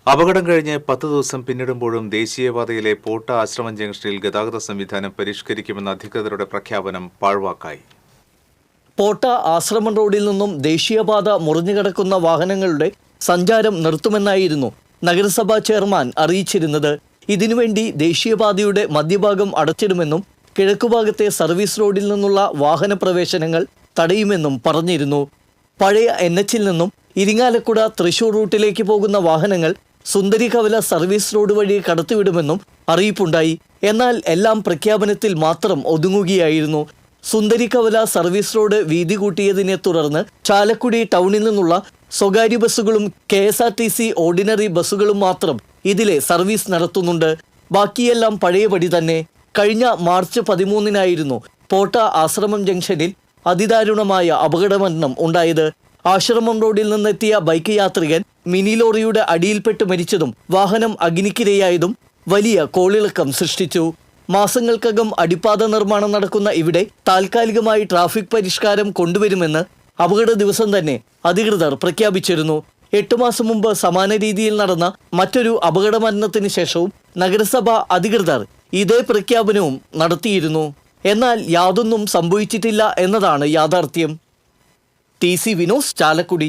അപകടം കഴിഞ്ഞ് 10 ദിവസം പിന്നിടുമ്പോഴും ദേശീയപാതയിലെ പോട്ട ആശ്രമം ജംഗ്ഷനിൽ ഗതാഗത സംവിധാനം പരിഷ്കരിക്കുമെന്ന അധികൃതരുടെ പ്രഖ്യാപനം പാഴ്വാക്കായി. പോട്ട ആശ്രമം റോഡിൽ നിന്നും ദേശീയപാത മുറിഞ്ഞുകിടക്കുന്ന വാഹനങ്ങളുടെ സഞ്ചാരം നിർത്തുമെന്നായിരുന്നു നഗരസഭാ ചെയർമാൻ അറിയിച്ചിരുന്നത്. ഇതിനുവേണ്ടി ദേശീയപാതയുടെ മധ്യഭാഗം അടച്ചിടുമെന്നും കിഴക്കുഭാഗത്തെ സർവീസ് റോഡിൽ നിന്നുള്ള വാഹന പ്രവേശനങ്ങൾ തടയുമെന്നും പറഞ്ഞിരുന്നു. പഴയ NH-ൽ നിന്നും ഇരിങ്ങാലക്കുട തൃശൂർ റൂട്ടിലേക്ക് പോകുന്ന വാഹനങ്ങൾ സുന്ദരികവല സർവീസ് റോഡ് വഴി കടത്തിവിടുമെന്നും അറിയിപ്പുണ്ടായി. എന്നാൽ എല്ലാം പ്രഖ്യാപനത്തിൽ മാത്രം ഒതുങ്ങുകയായിരുന്നു. സുന്ദരികവല സർവീസ് റോഡ് വീതി കൂട്ടിയതിനെ തുടർന്ന് ചാലക്കുടി ടൗണിൽ നിന്നുള്ള സ്വകാര്യ ബസ്സുകളും KSRTC ഓർഡിനറി ബസ്സുകളും മാത്രം ഇതിലെ സർവീസ് നടത്തുന്നുണ്ട്. ബാക്കിയെല്ലാം പഴയപടി തന്നെ. കഴിഞ്ഞ മാർച്ച് 13-നായിരുന്നു പോട്ട ആശ്രമം ജംഗ്ഷനിൽ അതിദാരുണമായ അപകടമരണം ഉണ്ടായത്. ആശ്രമം റോഡിൽ നിന്നെത്തിയ ബൈക്ക് യാത്രികൻ മിനി ലോറിയുടെ അടിയിൽപ്പെട്ട് മരിച്ചതും വാഹനം അഗ്നിക്കിരയായതും വലിയ കോളിളക്കം സൃഷ്ടിച്ചു. മാസങ്ങൾക്കകം അടിപ്പാത നിർമ്മാണം നടക്കുന്ന ഇവിടെ താൽക്കാലികമായി ട്രാഫിക് പരിഷ്കാരം കൊണ്ടുവരുമെന്ന് അപകട ദിവസം തന്നെ അധികൃതർ പ്രഖ്യാപിച്ചിരുന്നു. 8 മാസം മുമ്പ് സമാന രീതിയിൽ നടന്ന മറ്റൊരു അപകട മരണത്തിന് ശേഷവും നഗരസഭ അധികൃതർ ഇതേ പ്രഖ്യാപനവും നടത്തിയിരുന്നു. എന്നാൽ യാതൊന്നും സംഭവിച്ചിട്ടില്ല എന്നതാണ് യാഥാർത്ഥ്യം. TC വിനോസ്, ചാലക്കുടി.